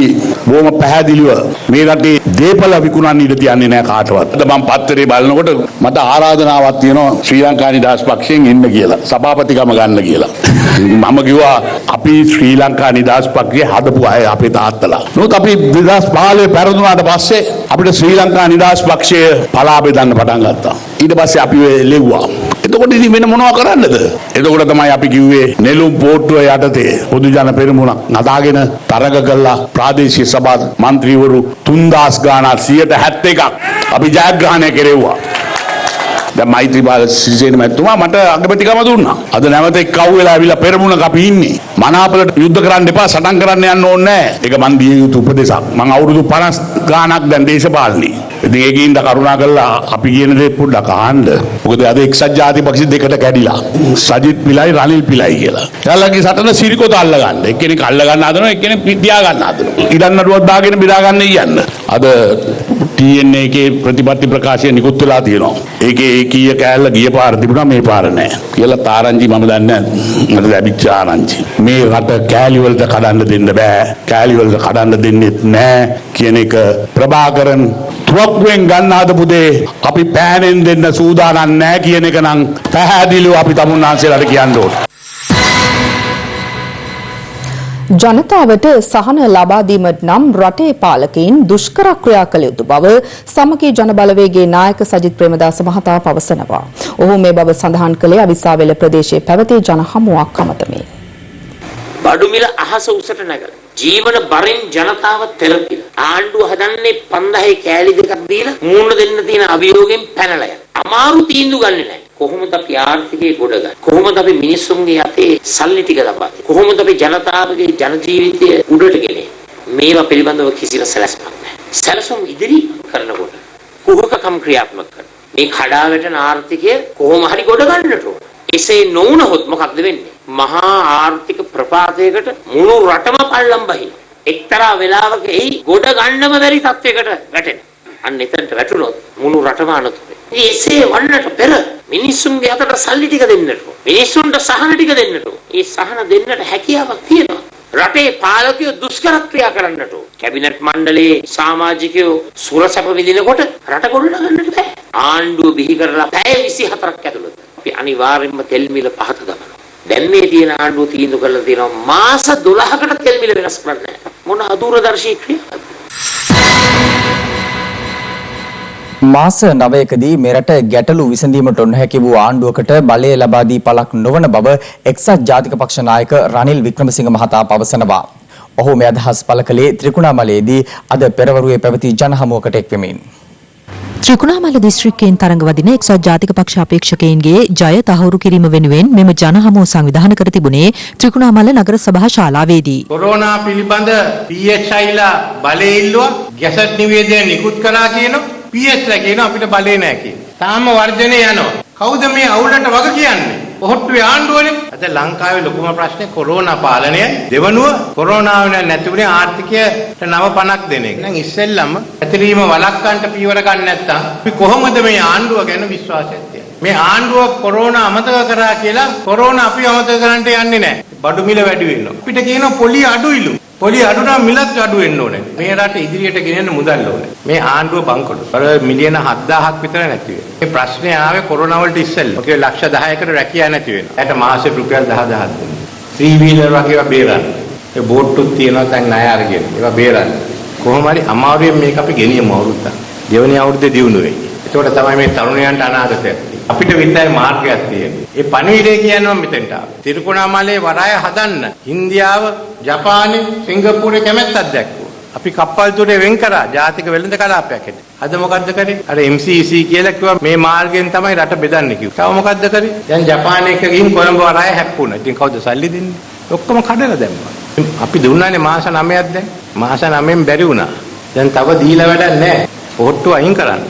බොහොම පැහැදිලිව මේ රටේ දේපල විකුණන්න ඉඩ තියන්නේ නැහැ කාටවත්. අද මම පත්තරේ බලනකොට මට ආරාධනාවක් තියෙනවා ශ්‍රී ලංකා නිදහස් පක්ෂයෙන් එන්න කියලා. සභාපතිකම ගන්න කියලා. මම කිව්වා අපි ශ්‍රී ලංකා නිදහස් පක්ෂයේ හදපු අය අපේ තාත්තලා. නමුත් අපි 2015 පෙරදුනාට පස්සේ අපිට ශ්‍රී ලංකා නිදහස් පක්ෂය පලා බෙදන්න පටන් ගත්තා. ඊට පස්සේ අපි ලෙව්වා. එතකොට ඉතින් වෙන මොනව කරන්නද? එතකොට තමයි අපි කිව්වේ නෙළුම් පොට්ටුව යටතේ පොදු ජන පෙරමුණක් නදාගෙන තරග කළා ප්‍රාදේශීය සභා മന്ത്രിවරු 3000 ගාණක් 171ක් අපි ජයග්‍රහණය කෙරෙව්වා. දැන් මෛත්‍රීපාල සිරිසේන මැතිතුමා මට අගමැතිකම දුන්නා. අද නැවත එක්කව වෙලා ඇවිල්ලා පෙරමුණක අපි ඉන්නේ. මනාපලට යුද්ධ කරන්න එපා, සටන් කරන්න යන්න ඕනේ නැහැ. ඒක මන් දිය යුතු උපදේශක්. මං අවුරුදු 50 ගාණක් දැන් දේශපාලනේ. ඉතින් ඒකින්ද කරුණා කරලා අපි කියන දේ පොඩ්ඩක් අහන්න. මොකද අද එක්සත් ජාතික පක්ෂ දෙකට කැඩිලා. සජිත් පිලයි රනිල් පිලයි කියලා. යාළුවගේ සටන සිරිකොත අල්ල ගන්න. එක්කෙනෙක් අල්ල ගන්න හදනවා, එක්කෙනෙක් පිටියා ගන්න හදනවා. ඉඩම් නඩුවක් දාගෙන බෙදා ගන්න යන්න. අද TNA එකේ ප්‍රතිපත්ති ප්‍රකාශය නිකුත් වෙලා තියෙනවා. ඒකේ ඒකීය කෑල්ල ගිය පාර තිබුණා, මේ පාර නෑ කියලා තාරංචි මම දන්නේ නැහැ. මට ලැබිච්ච ආරංචි. මේ රට කෑලි වලට කඩන්න දෙන්න බෑ. කෑලි වලට කඩන්න දෙන්නෙත් නෑ කියන එක ප්‍රභාකරන් තුවක්කුවෙන් ගන්න හදපු දේ අපි පෑනෙන් දෙන්න සූදානම් නෑ කියන එක නම් පැහැදිලිව අපි තමුන්නාන්සේලාට කියන්න ඕනේ. ජනතාවට සහන ලබා දීමට නම් රටේ පාලකයින් දුෂ්කර ක්‍රියා කළ යුතු බව සමගී ජන බලවේගයේ නායක සජිත් ප්‍රේමදාස මහතා පවසනවා. ඔහු මේ බව සඳහන් කළේ අවිස්සාවේල ප්‍රදේශයේ පැවති ජන හමුවක් අමතමින්. බඩු මිල අහස උසට නැගලා ජීවන බරින් ජනතාව තෙරපිලා ආණ්ඩුව හදන්නේ 5000 කෑලි දෙකක් දීලා මූණ දෙන්න තියෙන අභියෝගයෙන් පැනලා යන. අමාරු තීන්දුව ගන්නෙ නැහැ. කොහොමද අපි ආර්ථිකයේ ගොඩ ගන්නේ? කොහොමද අපි මිනිස්සුන්ගේ අතේ සල්ලි ටික ලබන්නේ? කොහොමද අපි ජනතාවගේ ජන ජීවිතය උඩට ගෙනෙන්නේ? මේවා පිළිබඳව කිසිම සැලැස්මක් නැහැ. සැලසුම් ඉදිරි කරනකොට කුහකකම් ක්‍රියාත්මක කරන මේ කඩා වැටෙන ආර්ථිකය කොහොම හරි ගොඩ ගන්නට ඕන. එසේ නොවුනහොත් මොකක්ද වෙන්නේ? මහා ආර්ථික ප්‍රපාතයකට මුළු රටම පල්ලම් බහින. එක්තරා වෙලාවක එයි ගොඩ ගන්නම බැරි තත්යකට වැටෙන. අන්න එතනට වැටුනොත් මුළු රටම අනතුරුයි. ඉතින් එසේ වන්නට පෙර මිනිස්සුන්ගේ අතට සල්ලි ටික දෙන්නට මිනිස්සුන්ට සහන ටික දෙන්නට ඒ සහන දෙන්නට හැකියාවක් තියෙනවා. රටේ පාලකයෝ දුෂ්කර ක්‍රියා කරන්නට කැබිනට් මණ්ඩලයේ සමාජිකයෝ සුරසැප විඳිනකොට රට ගොඩනගන්නට බෑ. ආණ්ඩුව බිහි කරලා පැය 24ක් ඇතුළත අපි අනිවාර්යයෙන්ම තෙල් මිල පහත දමනවා. දැන් මේ තියෙන ආණ්ඩුව තීන්දුව කරලා තියෙනවා මාස 12කට තෙල් මිල වෙනස් කරන්න නැහැ. මොන අදූරදර්ශී ක්‍රියාවක්ද? මාස 9කදී මෙරට ගැටලු විසඳීමට නොහැකි වූ ආණ්ඩුවකට බලය ලබා දී පළක් නොවන බව එක්සත් ජාතික පක්ෂ නායක රනිල් වික්‍රමසිංහ මහතා පවසනවා. ඔහු මේ අදහස් පළ කළේ ත්‍රිකුණාමලයේදී අද පෙරවරුවේ පැවති ජනහමුවකට එක්වෙමින්. ත්‍රිකුණාමල දිස්ත්‍රික්කයෙන් තරඟ වදින එක්සත් ජාතික පක්ෂ අපේක්ෂකයින්ගේ ජය තහවුරු කිරීම වෙනුවෙන් මෙම ජනහමුව සංවිධානය කර තිබුණේ ත්‍රිකුණාමල නගර සභා ශාලාවේදී. කොරෝනා පිළිබඳ PHIලා බලය ඉල්ලුවා ගැසට් නිවේදනය නිකුත් කළා කියනවා. PHලා කියනවා අපිට බලේ නැහැ කියලා. තාම වර්ධනය යනවා. කවුද මේ අවුලට වග කියන්නේ? ඔහොට්ටුවේ ආණ්ඩුවනේ. අද ලංකාවේ ලොකුම ප්‍රශ්නේ කොරෝනා පාලනයයි. දෙවනුව කොරෝනාව නැතිුනේ ආර්ථිකයට නව පණක් දෙන එක. දැන් ඉස්සෙල්ලම ඇතිරීම වළක්වන්න පියවර ගන්න නැත්නම් අපි කොහොමද මේ ආණ්ඩුව ගැන විශ්වාසයක් තියන්නේ? මේ ආණ්ඩුව කොරෝනා අමතක කරා කියලා කොරෝනා අපි අමතක කරන්න යන්නේ නැහැ. බඩු මිල වැඩි වෙනවා. අපිට කියනවා පොලි අඩුයිලු. පොලි අඩු නම් මිලත් අඩු වෙන්න ඕනේ. මේ රට ඉදිරියට ගෙනෙන්න මුදල් ඕනේ. මේ ආණ්ඩුව බංකොලු. අර මිලියන 7000ක් විතර නැති වෙනවා. මේ ප්‍රශ්නේ ආවේ කොරෝනා වලට ඉස්සෙල්ලා. ඔකේ ලක්ෂ 10කට රැකියා නැති වෙනවා. ඒකට මාසෙ රුපියල් 10000ක් දෙනවා. 3 wheeler වගේ ඒවා බේරන්න. ඒ බෝට්ටුත් තියෙනවා දැන් ණය අරගෙන. ඒවා බේරන්න. කොහොම හරි අමාරුවෙන් මේක අපි ගෙනියමු අවුරුද්දක්. දෙවෙනි අවුරුද්දේ දියුණු වෙයි. ඒකට තමයි මේ තරුණයන්ට අනාගතයක්. අපිට විතරයි මාර්ගයක් තියෙන්නේ. ඒ පණිවිඩය කියනවා මෙතෙන්ට. තිරිකුණාමලේ වරාය හදන්න ඉන්දියාව, ජපානය, සිංගප්පූරේ කැමැත්තක් දැක්වුවා. අපි කප්පල් තුනේ වෙන් කරා ජාතික වෙළඳ කලාපයක් හැටියට. අද මොකද්ද කරේ? අර MCC කියලා කිව්වා මේ මාර්ගයෙන් තමයි රට බෙදන්නේ කිව්වා. තව මොකද්ද කරේ? දැන් ජපානයේ එක ගිහින් කොළඹ වරාය හැප්පුණා. ඉතින් කවුද සල්ලි දෙන්නේ? ඔක්කොම කඩලා දැම්මා. අපි දුන්නානේ මාස 9ක් දැන්. මාස 9න් බැරි වුණා. දැන් තව දීලා වැඩක් නැහැ. පොහොට්ටුව අයින් කරන්න.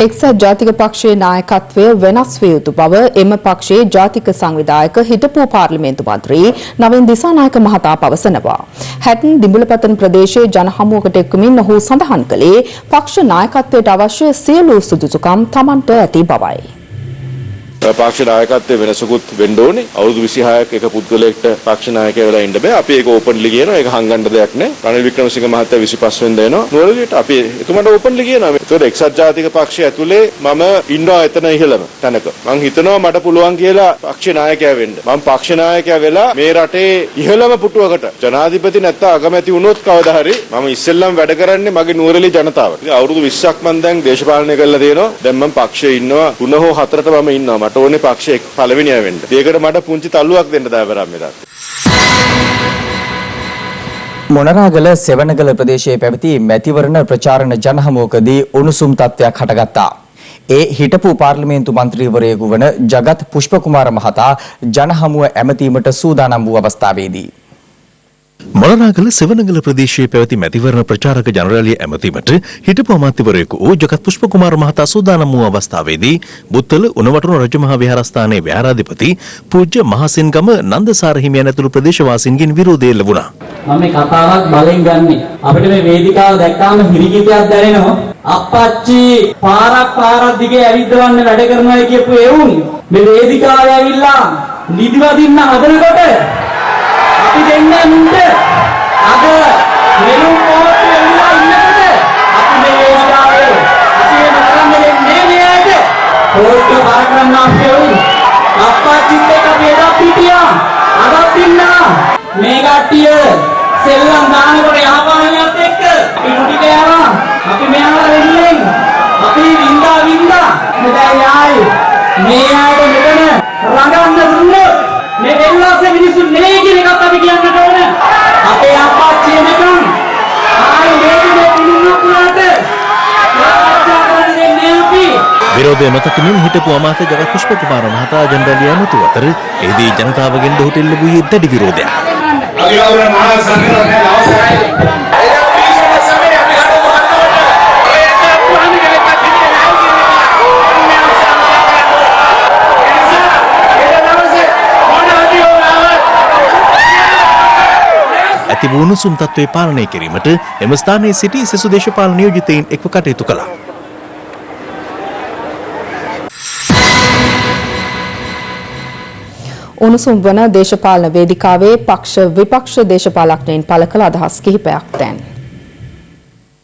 එක්සත් ජාතික පක්ෂයේ නායකත්වය වෙනස් විය යුතු බව එම පක්ෂයේ ජාතික සංවිධායක හිටපු පාර්ලිමේන්තු මන්ත්‍රී නවීන් දිසානායක මහතා පවසනවා. හැටන් දිඹුලපතන ප්‍රදේශයේ ජනහමුවකට එක්වමින් ඔහු සඳහන් කළේ පක්ෂ නායකත්වයට අවශ්‍ය සියලු සුදුසුකම් Tamanට ඇති බවයි. පක්ෂ නායකත්වයේ වෙනසකුත් වෙන්න ඕනේ. අවුරුදු 26ක් එක පුද්ගලයෙක්ට පක්ෂ නායකය වෙලා ඉන්න බෑ. අපි ඒක ඕපන්ලි කියනවා. ඒක හංගන්න දෙයක් නෑ. රනිල් වික්‍රමසිංහ මහත්තයා 25 වෙනිදා එනවා. නුවරඑළියට අපි එතුමාට ඕපන්ලි කියනවා. ඒතකොට එක්සත් ජාතික පක්ෂය ඇතුලේ මම ඉන්නවා එතන ඉහළම තැනක. මං හිතනවා මට පුළුවන් කියලා පක්ෂ නායකයා වෙන්න. මම පක්ෂ නායකයා වෙලා මේ රටේ ඉහළම පුටුවකට ජනාධිපති නැත්නම් අගමැති වුණොත් කවදා හරි මම ඉස්සෙල්ලම වැඩ කරන්නේ මගේ නුවරඑළිය ජනතාවට. ඉතින් අවුරුදු 20ක් මං දැන් දේශපාලනය කරලා තියෙනවා. දැන් මම පක්ෂයේ ඉන්නවා 3 හෝ 4ට මම ඉන්නවා. මට ඕනේ පක්ෂයේ පළවෙනියා වෙන්න. ඒකට මට පුංචි තල්ලුවක් දෙන්න දාබරම් මෙතන. මොනරාගල සෙවණගල ප්‍රදේශයේ පැවති මැතිවරණ ප්‍රචාරණ ජනහමුවකදී උණුසුම් තත්ත්වයක් හටගත්තා. ඒ හිටපු පාර්ලිමේන්තු මන්ත්‍රීවරයෙකු වන ජගත් පුෂ්පකුමාර මහතා ජනහමුව ඇමතීමට සූදානම් වූ අවස්ථාවේදී මොනරාගල සෙවණගල ප්‍රදේශයේ පැවති මැතිවරණ ප්‍රචාරක ජනරාලිය ඇමතීමට හිටපු අමාත්‍යවරයෙකු වූ ජගත් පුෂ්පකුමාර මහතා සූදානම් වූ අවස්ථාවේදී බුත්තල උණවටුන රජමහා විහාරස්ථානයේ විහාරාධිපති පූජ්‍ය මහසින්ගම නන්දසාර හිමියන් ඇතුළු ප්‍රදේශවාසීන්ගෙන් විරෝධය ලැබුණා. මම මේ කතාවක් බලෙන් ගන්නෙ. අපිට මේ වේදිකාව දැක්කාම හිරිකිතයක් දැනෙනවා. අප්පච්චි පාරක් දිගේ ඇවිද්දවන්න වැඩ කරනවා කියපු එවුන් මේ වේදිකාවේ ඇවිල්ලා නිදිවදින්න හදනකොට අපි දෙන්නේ මුන්ට අද මෙලු පොත් වෙලා ඉන්නකොට අපි මේ වේදිකාවේ අපි මොකක්ද දෙන්නේ නේද පොත් පාර කරන්න අපේ අප්පච්චිත් එක්ක අපි එදා පිටියා අදත් ඉන්නා මේ කට්ටිය සෙල්ලම් දානකොට යහපානියත් එක්ක අපි මුටි කෑවා අපි මෙයාලා වෙන්නේ අපි වින්දා මෙතන ආයි මේ ආයත මෙතන රඟන්න දුන්නොත් මේ වෙල්ලාසේ මිනිස්සු නෙවෙයි කියන එකත් අපි කියන්නට ඕන අපේ අප්පච්චි එනකම් ආයි මේකේ පිළිගන්නුනාට විරෝධය මතකමින් හිටපු අමාත්‍ය ජගත් පුෂ්පකුමාර මහතා ජනරාලිය ඇමතු අතර එහිදී ජනතාවගෙන් ඔහුට එල්ල වූයේ දැඩි විරෝධයක්. අභිවාදන මහා සංඝරත්නයේ අවසරයි. ඇතිවූ උණුසුම් තත්ත්වය පාලනය කිරීමට එම ස්ථානයේ සිටි සෙසු දේශපාලන නියෝජිතයින් එක්ව කටයුතු කළා. උණුසුම් වන දේශපාලන වේදිකාවේ පක්ෂ විපක්ෂ දේශපාලඥයින් පළ කළ අදහස් කිහිපයක් දැන්.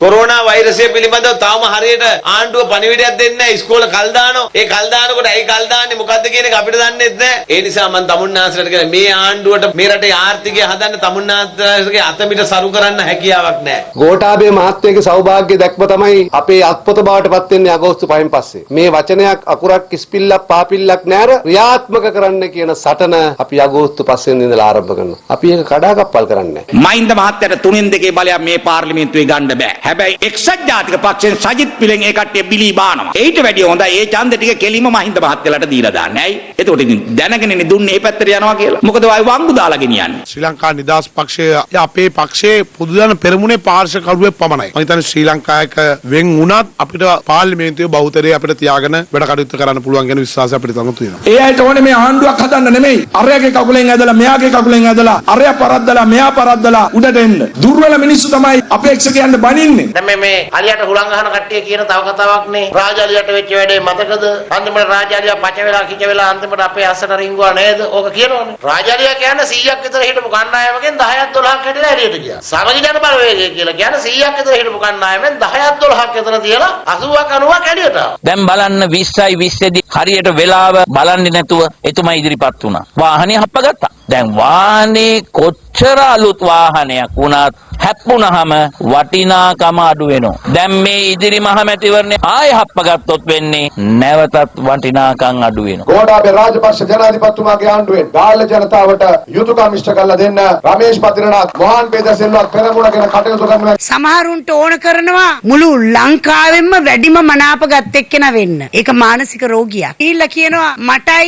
කොරෝනා වෛරසය පිළිබඳව තාම හරියට ආණ්ඩුව පණිවිඩයක් දෙන්නේ නැහැ. ඉස්කෝල කල් දානවා. ඒ කල් දානකොට ඇයි කල් දාන්නේ මොකද්ද කියන එක අපිට දන්නෙත් නැහැ. ඒ නිසා මම තමුන්නාන්සලට කියන මේ ආණ්ඩුවට මේ රටේ ආර්ථිකය හදන්න තමුන්නාන්සලගේ අතමිට සරු කරන්න හැකියාවක් නැහැ. ගෝඨාභය මහත්තයාගේ සෞභාග්‍ය දැක්ම තමයි අපේ අත්පොත බවට පත් වෙන්නේ අගෝස්තු 5න් පස්සේ. මේ වචනයක් අකුරක් කිස්පිල්ලක් පාපිල්ලක් නැර ක්‍රියාත්මක කරන්න කියන සටන අපි අගෝස්තු 5 වෙනිදා ඉඳලා ආරම්භ කරනවා. අපි ඒක කඩාකප්පල් කරන්නේ නැහැ. මහින්ද මහත්තයාට 3-2 බලයක් මේ පාර්ලිමේන්තුවේ ගන්න බෑ. හැබැයි එක්සත් ජාතික පක්ෂයෙන් සජිත් පිළෙන් ඒ කට්ටිය බිලී බානවා. ඊට වැඩිය හොඳයි ඒ ඡන්ද ටික කෙලිම මහින්ද මහත්තයාලට දීලා දාන්න. ඇයි? එතකොට ඉතින් දැනගෙනනේ දුන්නේ මේ පැත්තට යනවා කියලා. මොකද වයි වංගු දාලා ගෙනියන්නේ. ශ්‍රී ලංකා නිදහස් පක්ෂය අපේ පක්ෂයේ පොදුජන පෙරමුණේ පාර්ශවකරුවෙක් පමණයි. මම හිතන්නේ ශ්‍රී ලංකායක වෙන් වුණත් අපිට පාර්ලිමේන්තුවේ බහුතරය අපිට තියාගෙන වැඩ කටයුතු කරන්න පුළුවන් කියන විශ්වාසය අපිට තියෙනවා. ඒ අයට ඕනේ මේ ආණ්ඩුවක් හදන්න නෙමෙයි. අරයාගේ කකුලෙන් ඇදලා මෙයාගේ කකුලෙන් ඇදලා අරයා පරද්දලා මෙයා පරද්දලා උඩට එන්න. දුර්වල මිනිස්සු තමයි අපේක්ෂකයන්ට බනින්නේ. දැන් මේ අලියට හුලං ගහන කට්ටිය කියන තව කතාවක් නේ. රාජාලියට වෙච්ච වැඩේ මතකද? අන්තිමට රාජාලියා පච වෙලා කිච වෙලා අන්තිමට අපේ අස්සට රිංගුවා නේද? ඕක කියනවනේ. රාජාලියා කියන්නේ 100ක් විතර හිටපු කණ්ඩායමකින් 10ක් 12ක් හැටිලා එළියට ගියා. සමගි ජන බලවේගය කියලා කියන්නේ 100ක් විතර හිටපු කණ්ඩායමෙන් 10ක් 12ක් විතර තියලා 80ක් 90ක් එළියට ආවා. දැන් බලන්න 20යි 20 දී හරියට වෙලාව බලන්නේ නැතුව එතුමා ඉදිරිපත් වුණා. වාහනේ හප්පගත්තා. දැන් වාහනේ කොච්චර අලුත් වාහනයක් වුණත් හැප්පුණාම වටිනාකම අඩු වෙනවා. දැන් මේ ඉදිරි මහමැතිවරණේ ආයෙ හප්පගත්තොත් වෙන්නේ නැවතත් වටිනාකම් අඩු වෙනවා. ගෝඨාභය රාජපක්ෂ ජනාධිපතිතුමාගේ ආණ්ඩුවෙන් ගාල්ල ජනතාවට යුතුයකම් ඉෂ්ට කරලා දෙන්න රමේෂ් පතිරනාත් මොහන් පේදසෙල්වත් පෙරමුණගෙන කටයුතු කරනවා. සමහරුන්ට ඕන කරනවා මුළු ලංකාවෙම වැඩිම මනාපගත් එක්කෙනා වෙන්න. ඒක මානසික රෝගියක්. ඊළ කියනවා මටයි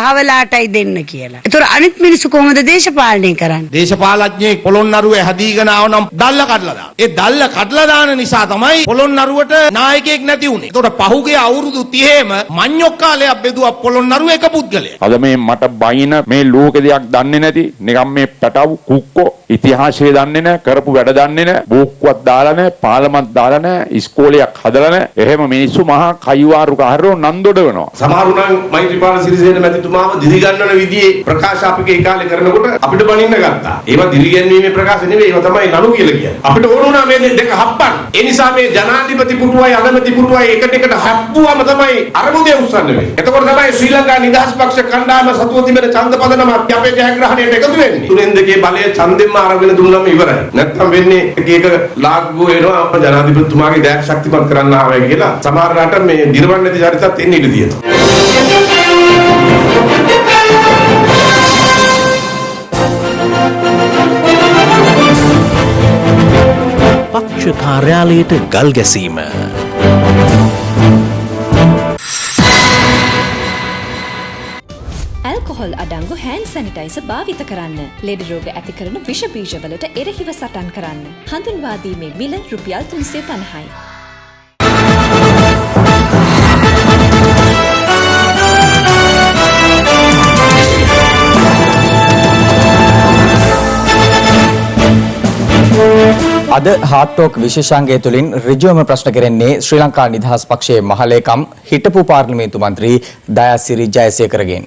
අහවලාටයි දෙන්න කියලා. ඒතර අනිත් මිනිස්සු කොහොමද දේශපාලනය කරන්නේ? දේශපාලඥයෙක් පොළොන්නරුවේ හැදීගෙන ආවනම් දැල්ල කඩලා දාන. ඒ දැල්ල කඩලා දාන නිසා තමයි පොළොන්නරුවට නායකයෙක් නැති වුනේ. ඒතකොට පහුගිය අවුරුදු 30ෙම මඤ්ඤොක් කාලයක් බෙදුවා පොළොන්නරුවේ එක පුද්ගලයා. අද මේ මට බයින මේ ලෝක දෙයක් දන්නේ නැති නිකම් මේ පැටව කුක්කෝ ඉතිහාසය දන්නේ නැහැ කරපු වැඩ දන්නේ නැහැ බෝක්කුවක් දාලා නැහැ පාලමක් දාලා නැහැ ඉස්කෝලයක් හදලා නැහැ. එහෙම මිනිස්සු මහා කයිවාරු කාරෝ නන්දොඩ වෙනවා. සමහරු නම් මෛත්‍රීපාල සිරිසේන මැතිතුමාව දිරිගන්නන විදිහේ ප්‍රකාශ අපේ කාලේ කරනකොට අපිට බනින්න ගත්තා. ඒවා දිරිගැන්වීමේ ප්‍රකාශ නෙවෙයි ඒවා තමයි නඩු කියලා කියන්නේ. අපිට ඕන වුණා මේ දෙක හප්පන්න. ඒ නිසා මේ ජනාධිපති පුටුවයි අගමැති පුටුවයි එකට එකට හප්පුවාම තමයි අරමුදේ උස්සන්න වෙන්නේ. එතකොට තමයි ශ්‍රී ලංකා නිදහස් පක්ෂ කණ්ඩායම සතුව තිබෙන ඡන්ද පදනම අපේ ජයග්‍රහණයට එකතු වෙන්නේ. 3-2 බලය ඡන්දෙන්ම අරගෙන දුන්නම ඉවරයි. නැත්නම් වෙන්නේ එක ලාග්ගෝ වෙනවා ජනාධිපතිතුමාගේ දැක් ශක්තිමත් කරන්න ආවයි කියලා. සමහර රට මේ දිරවන්නේ නැති චරිතත් එන්නේ ඉඳී තියෙනවා. පක්ෂ කාර්යාලයට ගල් ගැසීම. ඇල්කොහොල් අඩංගු හෑන්ඩ් සැනිටයිසර් භාවිත කරන්න. ලෙඩ රෝග ඇති කරන විෂ බීජවලට එරෙහිව සටන් කරන්න. හඳුන්වා දීමේ මිල රුපියල් 350යි. අද හාට් ටොක් විශේෂාංගය තුලින් ඍජුවම ප්‍රශ්න කෙරෙන්නේ ශ්‍රී ලංකා නිදහස් පක්ෂයේ මහලේකම් හිටපු පාර්ලිමේන්තු මන්ත්‍රී දයාසිරි ජයසේකරගෙන්.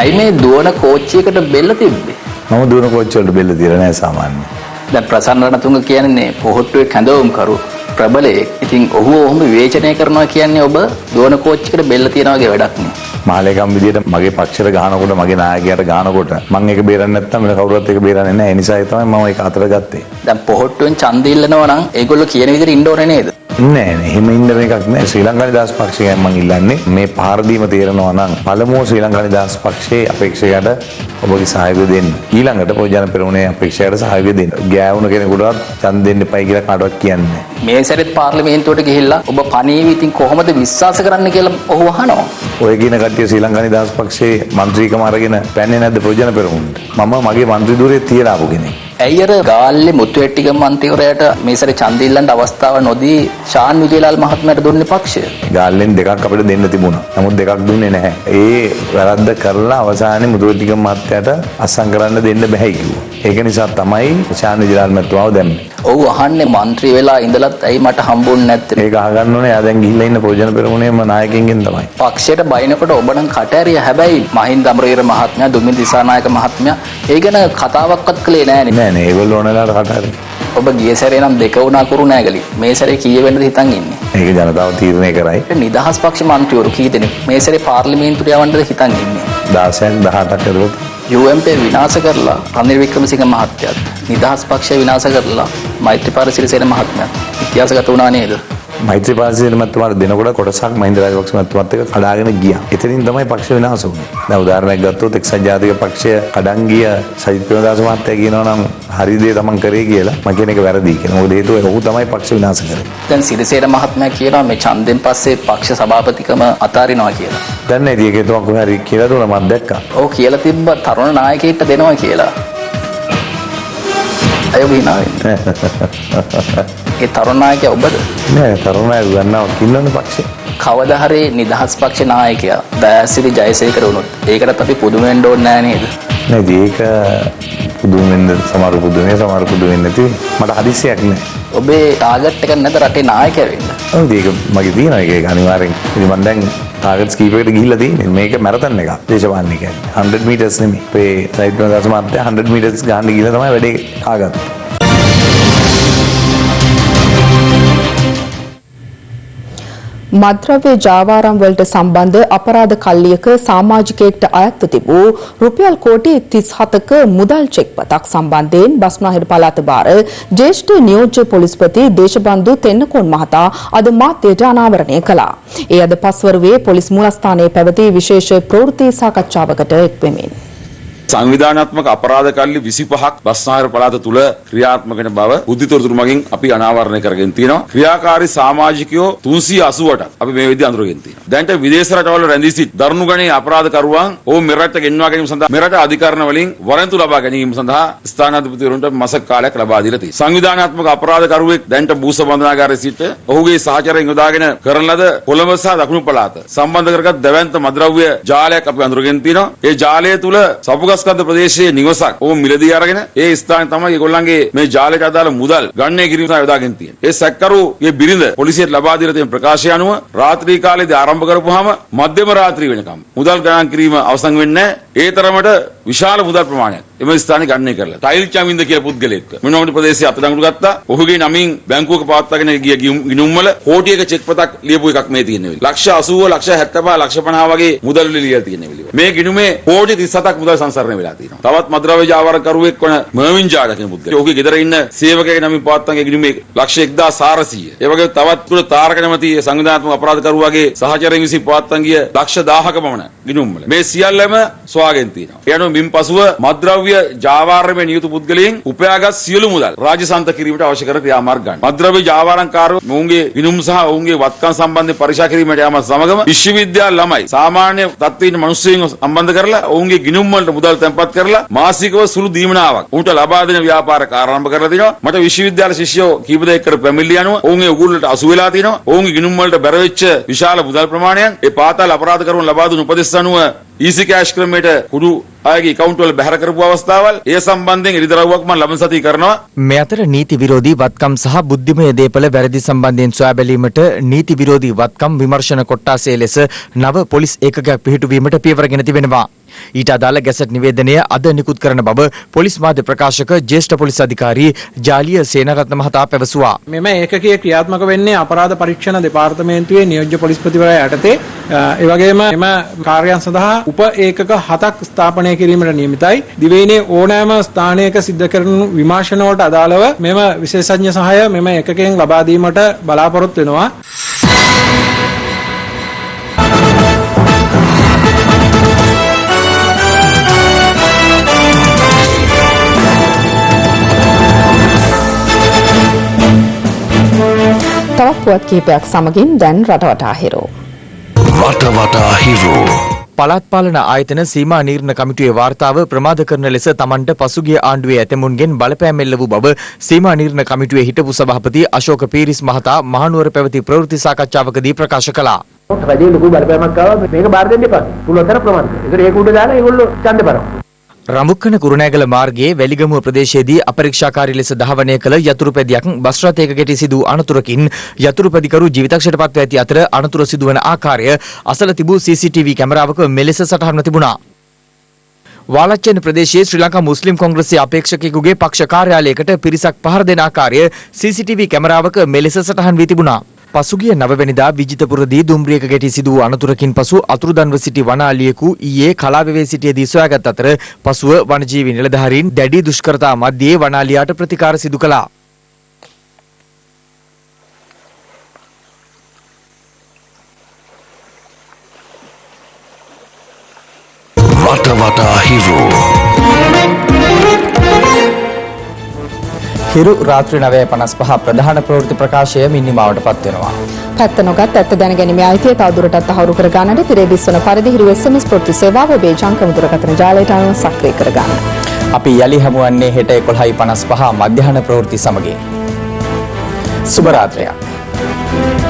ඇයි මේ දුවන කෝච්චියකට බෙල්ල තිබ්බේ? මම දුවන කෝච්චිය වලට බෙල්ල තියලා නැහැ සාමාන්‍යයෙන්. දැන් ප්‍රසන්න රණතුංග කියන්නේ පොහොට්ටුවේ කැඳවුම් කරු ප්‍රබලයෙක්. ඉතින් ඔහු ඔහොම විවේචනය කරනවා කියන්නේ ඔබ දුවන කෝච්චියකට බෙල්ල තියනවා වගේ වැඩක් නේ. මහලේකම් විදියට මගේ පක්ෂයට ගහනකොට මගේ නායකයාට ගහනකොට මම ඒක බේරන්නේ නැත්නම් වෙන කවුරුත් ඒක බේරන්නේ නැහැ. ඒ නිසා තමයි මම ඒක අතර ගත්තේ. දැන් පොහොට්ටුවෙන් ඡන්ද ඉල්ලනවා නම් ඒගොල්ලෝ කියන විදිහට ඉන්න ඕනේ නේද? නෑ නෑ එහෙම ඉන්න මේකක් නෑ. ශ්‍රී ලංකා නිදහස් පක්ෂයෙන් මම ඉල්ලන්නේ මේ පාරදීම තේරෙනවා නම් පළමුව ශ්‍රී ලංකා නිදහස් පක්ෂයේ අපේක්ෂකයට ඔබගේ සහයෝගය දෙන්න. ඊළඟට පොජන පෙරමුණේ අපේක්ෂකයට සහයෝගය දෙන්න. ගෑවුන කෙනෙකුටවත් ඡන්ද දෙන්න එපයි කියලා කාටවත් කියන්නේ නෑ. මේ සැරේත් පාර්ලිමේන්තුවට ගිහිල්ලා ඔබ පණීවි ඉතින් කොහොමද විශ්වාස කරන්න කියලා ඔහු අහනවා. ඔය කියන කට්ටිය ශ්‍රී ලංකා නිදහස් පක්ෂයේ മന്ത്രിකම අරගෙන පැන්නේ නැද්ද පොජන පෙරමුණට? මම මගේ മന്ത്രി ධුරේ තියලා ආපු කෙනෙක්. ඇයි අර ගාල්ලේ මුතුවැට්ටිගම මන්ත්‍රීවරයාට මේ සැරේ ඡන්ද ඉල්ලන්න අවස්ථාව නොදී ශාන් විජේලාල් මහත්මයාට දුන්නේ පක්ෂය? ගාල්ලෙන් දෙකක් අපිට දෙන්න තිබුණා. නමුත් දෙකක් දුන්නේ නැහැ. ඒ වැරද්ද කරලා අවසානයේ මුතුවැට්ටිගම මහත්තයාට අස්සම් කරන්න දෙන්න බෑ කිව්වා. ඒක නිසා තමයි ශාන් විජේලාල් මහත්මයාව දැම්මේ. ඔව් අහන්නේ മന്ത്രി වෙලා ඉඳලත් ඇයි මට හම්බුන්නේ නැත්තේ? ඒක අහගන්න ඕනේ. එයා දැන් ගිහිල්ලා ඉන්න ප්‍රයෝජන පෙරමුණේම නායකයින්ගෙන් තමයි. පක්ෂයට බයිනකොට ඔබ නම් කට ඇරිය. හැබැයි මහින්ද අමරවීර මහත්මයා, දුමින්ද දිසානායක මහත්මයා ඒ ගැන කතාවක්වත් කළේ නෑනේ. නෑ නේ. ඒගොල්ලෝ ඕනලාට කට ඇරියා. ඔබ ගිය සැරේ නම් දෙක වුණා කුරුණෑගලි. මේ සැරේ කීය වෙන්නද හිතන් ඉන්නේ? ඒක ජනතාව තීරණය කරයි. නිදහස් පක්ෂ මන්ත්‍රීවරු කී දෙනෙක් මේ සැරේ පාර්ලිමේන්තුවට යවන්නද හිතන් ඉන්නේ? 16න් 18ක් ඇතුළත UMP විනාශ කරලා රනිල් වික්‍රමසිංහ මහත්තයාත්, නිදහස් පක්ෂය විනාශ කරලා මෛත්‍රීපාල සිරිසේන මහත්මයාත් ඉතිහාසගත වුණා නේද? මෛත්‍රීපාල සිරිසේන මහත්මයාට දෙනකොට කොටසක් මහින්ද රාජපක්ෂ මහත්මයාත් එක්ක කඩාගෙන ගියා. එතනින් තමයි පක්ෂ විනාශ වුනේ. දැන් උදාහරණයක් ගත්තොත් එක්සත් ජාතික පක්ෂය කඩන් ගිය සජිත් ප්‍රේමදාස මහත්තයා කියනවා නම් හරි දේ තමන් කරේ කියලා. මම කියන එක වැරදි කියලා. මොකද හේතුව ඔහු තමයි පක්ෂ විනාශ කරේ. දැන් සිරිසේන මහත්මයා කියනවා මේ ඡන්දෙන් පස්සේ පක්ෂ සභාපතිකම අතාරිනවා කියලා. දැන් නේද ඒක තුමා කොහේ හරි කියලා දුන්නා මම දැක්කා. ඔව් කියලා තිබ්බ තරුණ නායකයෙක්ට දෙනවා කියලා. අය විනාවෙන්නේ. ඒ තරුණ නායකයා ඔබද? නෑ තරුණ නායකයෝ ගන්නව කින්නන්නේ පක්ෂේ. කවදා හරි නිදහස් පක්ෂ නායකයා දයාසිරි ජයසේකර වුණොත් ඒකටත් අපි පුදුම වෙන්න ඕනේ නෑ නේද? නේද ඒක පුදුම වෙන්න සමහර පුදුම වෙන්නේ සමහර පුදුම වෙන්නේ නැති මට හදිස්සියක් නෑ. ඔබේ ටාගට් එක නැද රටේ නායකයා වෙන්න? ඔව් ඒක මගේ තියෙනවා ඒක අනිවාර්යෙන්. ඉතින් මම දැන් ටාගට්ස් කීපයකට ගිහිල්ලා තියෙන්නේ. මේක මැරතන් එකක්. දේශපාලන කියන්නේ 100 මීටර්ස් නෙමෙයි. අපේ සයිඩ් ප්‍රදාස මාත්‍යා 100 මීටර්ස් ගහන්න ගිහිල්ලා තමයි වැඩේ ආගත්තේ. මද්‍රව්‍ය ජාවාරම් වලට සම්බන්ධ අපරාධ කල්ලියක සමාජිකයෙක්ට අයත්ව තිබූ රුපියල් කෝටි 37ක මුදල් චෙක්පතක් සම්බන්ධයෙන් බස්නාහිර පළාත භාර ජ්‍යෙෂ්ඨ නියෝජ්‍ය පොලිස්පති දේශබන්දු තෙන්නකෝන් මහතා අද මාධ්‍යට අනාවරණය කළා. ඒ අද පස්වරුවේ පොලිස් මූලස්ථානයේ පැවති විශේෂ ප්‍රවෘත්ති සාකච්ඡාවකට එක්වෙමින් සංවිධානාත්මක අපරාධ කල්ලි 25ක් බස්නාහිර පළාත තුල ක්‍රියාත්මක වෙන බව බුද්ධිතොරතුරු මගින් අපි අනාවරණය කරගෙන තියෙනවා. ක්‍රියාකාරී සමාජිකයෝ 388ක් අපි මේ විදිහට අඳුරගෙන තියෙනවා. දැන්ට විදේශ රටවල රැඳී සිට දරුණු ගණයේ අපරාධ කරුවන් ඔවුන් මෙරට ගෙන්වා ගැනීම සඳහා මෙරට අධිකරණ වලින් වරන්තු ලබා ගැනීම සඳහා ස්ථානාධිපතිවරුන්ට මාසක කාලයක් ලබා දීලා තියෙනවා. සංවිධානාත්මක අපරාධ කරුවෙක් දැන්ට බූස බන්ධනාගාරයේ සිට ඔහුගේ සහචරයන් යොදාගෙන කරන ලද කොළඹ සහ දකුණු පළාත සම්බන්ධ කරගත් දැවැන්ත මද්‍රව්‍ය ජාලයක් අපි අඳුරගෙන තියෙනවා. ඒ ජාලය තුල සපුගස්කන්ධ ප්‍රදේශයේ නිවසක් ඔවුන් මිලදී අරගෙන ඒ ස්ථානයේ තමයි ඒගොල්ලන්ගේ මේ ජාලයට අදාළ මුදල් ගණනය කිරීම සඳහා යොදාගෙන තියෙන්නේ. ඒ සැකකරුගේ බිරිඳ පොලිසියට ලබා දීලා තියෙන ප්‍රකාශය අනුව රාත්‍රී කාලයේදී ආරම්භ කරපුවාම මධ්‍යම රාත්‍රිය වෙනකම් මුදල් ගණන් කිරීම අවසන් වෙන්නේ නැහැ. ඒ තරමට විශාල මුදල් ප්‍රමාණයක් එම ස්ථානයේ ගණනය කරලා ටයිල් චමින්ද කියලා පුද්ගලෙක් මෙන්නෝඩි ප්‍රදේශයේ අත්අඩංගුවට ගත්තා. ඔහුගේ නමින් බැංකුවක පවත්වාගෙන ගිය ගිණුම් වල කෝටියක චෙක් පතක් ලියපු එකක් මේ තියෙන්නේ. ලක්ෂ 80, ලක්ෂ 75, ලක්ෂ 50 වගේ මුදල් ලියලා තියෙන්නේ. මේ ගිණුමේ කෝටි 37ක් මුදල් සංසරණය වෙලා තියෙනවා. තවත් මද්‍රව්‍ය ජාවාරකරුවෙක් වන මර්වින් ජාඩ කියන පුද්ගලයා. ඔහුගේ ගෙදර ඉන්න සේවකයෙක් නමින් පවත්වාගෙන ගිණුමේ ලක්ෂ 1400. ඒ වගේ තවත් තුන තාරක නැමැති සංවිධානාත්මක අපරාධකරුවාගේ සහචරයන් විසින් පවත්වාගෙන ගිය ලක්ෂ 1000ක පමණ ගිණුම් වල. මේ සියල්ලම සොයාගෙන තියෙනවා. ඒ අනුව මින් පසුව මද්‍රව්‍ය ජාවාරමේ නියුතු පුද්ගලයන් උපයාගත් සියලු මුදල් රාජ්‍යසන්ත කිරීමට අවශ්‍ය කරන ක්‍රියාමාර්ග ගන්න. මද්‍රව්‍ය ජාවාරම්කාරව මොවුන්ගේ ගිණුම් සහ ඔවුන්ගේ වත්කම් සම්බන්ධයෙන් පරීක්ෂා කිරීමට යාම සමගම විශ්වවිද්‍යාල ළමයි සාමාන්‍ය තත්ත්වයේ ඉන්න මිනිස්සුන්ව සම්බන්ධ කරලා ඔවුන්ගේ ගිණුම් වලට මුදල් තැන්පත් කරලා මාසිකව සුළු දීමනාවක් උන්ට ලබා දෙන ව්‍යාපාරක ආරම්භ කරලා තිනවා. මට විශ්වවිද්‍යාල ශිෂ්‍යයෝ කීප දෙනෙක්ට පැමිණිලි යනවා. ඔවුන්ගේ උගුල් වලට අසු වෙලා තිනවා. ඔවුන්ගේ ගිණුම් වලට බැර වෙච්ච විශාල මුදල් ප්‍රමාණයක් ඒ පාතාල අපරාධ කරුවන් ලබා දුන් උපදෙස් අනුව ඊසි කෑෂ් ක්‍රමයට කුඩු අයගේ account වල බැහැර කරපු අවස්ථාවල් ඒ සම්බන්ධයෙන් ඉරිදරව්වක් මම ලබන සතියේ කරනවා. මේ අතර නීති විරෝධී වත්කම් සහ බුද්ධිමය දේපල වැරදි සම්බන්ධයෙන් සොයා බැලීමට නීති විරෝධී වත්කම් විමර්ශන කොට්ටාසයේ ලෙස නව පොලිස් ඒකකයක් පිහිටුවීමට පියවරගෙන තිබෙනවා. ඊට අදාළ ගැසට් නිවේදනය අද නිකුත් කරන බව පොලිස් මාධ්‍ය ප්‍රකාශක ජ්‍යෙෂ්ඨ පොලිස් අධිකාරී ජාලිය සේනරත්න මහතා පැවසුවා. මෙම ඒකකයේ ක්‍රියාත්මක වෙන්නේ අපරාධ පරීක්ෂණ දෙපාර්තමේන්තුවේ නියෝජ්‍ය පොලිස්පතිවරයා යටතේ. ඒ වගේම එම කාර්යයන් සඳහා උප ඒකක 7ක් ස්ථාපනය කිරීමට නියමිතයි. දිවයිනේ ඕනෑම ස්ථානයක සිද්ධ කරන විමර්ශන වලට අදාළව මෙම විශේෂඥ සහාය මෙම ඒකකයෙන් ලබා දීමට බලාපොරොත්තු වෙනවා. තවත් පුවත් කිහිපයක් සමගින් දැන් රටවටා හිරෝ. රටවටා හිරෝ පළාත් පාලන ආයතන සීමා නිර්ණය කමිටුවේ වාර්තාව ප්‍රමාද කරන ලෙස තමන්ට පසුගිය ආණ්ඩුවේ ඇතමුන්ගෙන් බලපෑම් එල්ල වූ බව සීමා නිර්ණය කමිටුවේ හිටපු සභාපති අශෝක පීරිස් මහතා මහනුවර පැවති ප්‍රවෘත්ති සාකච්ඡාවකදී ප්‍රකාශ කළා. රජයේ ලොකු බලපෑමක් ආවා මේක බාර දෙන්න එපා. පුළුවන් තරම් ප්‍රමාද. ඒක උඩ දාලා ඒගොල්ලෝ ඡන්ද පරව. රඹුක්කන කුරුණෑගල මාර්ගයේ වැලිගමුව ප්‍රදේශයේදී අපරීක්ෂාකාරී ලෙස දහවනය කළ යතුරුපැදියක් බස් රථයක ගැටී සිදු අනතුරකින් යතුරුපැදිකරු ජීවිතක්ෂයට පත්ව ඇති අතර අනතුර සිදුවන ආකාරය අසල තිබූ CCTV කැමරාවක මෙලෙස සටහන්ව තිබුණා. වාලච්චේන ප්‍රදේශයේ ශ්‍රී ලංකා මුස්ලිම් කොංග්‍රසයේ අපේක්ෂකයෙකුගේ පක්ෂ කාර්යාලයකට පිරිසක් පහර දෙන ආකාරය CCTV කැමරාවක මෙලෙස සටහන් වී තිබුණා. පසුගිය නවවැනිදා විජිතපුරදී දුම්රියක ගැටී සිදු වූ අනතුරකින් පසු අතුරුදන්ව සිටි වනාලියෙකු ඊයේ කලාවෙවේ සිටියේදී සොයාගත් අතර පසුව වනජීවි නිලධාරීන් දැඩි දුෂ්කරතා මැද්දේ වනාලියාට ප්‍රතිකාර සිදු කළා. රට වටා හිරු හිරු රාත්‍රී 9:55 ප්‍රධාන ප්‍රවෘත්ති ප්‍රකාශය මිනිමාවට පත් වෙනවා. පැත්ත නොගත් ඇත්ත දැනගැනීමේ අයිතිය තවදුරටත් තහවුරු කර ගන්නට තිරේ දිස්වන පරිදි හිරු SMS ප්‍රවෘත්ති සේවාව ඔබේ ජංගම දුරකථන ජාලයට අනුව සක්‍රිය කර ගන්න. අපි යලි හමුවන්නේ හෙට 11:55 මධ්‍යහන ප්‍රවෘත්ති සමගින්. සුබ රාත්‍රියක්.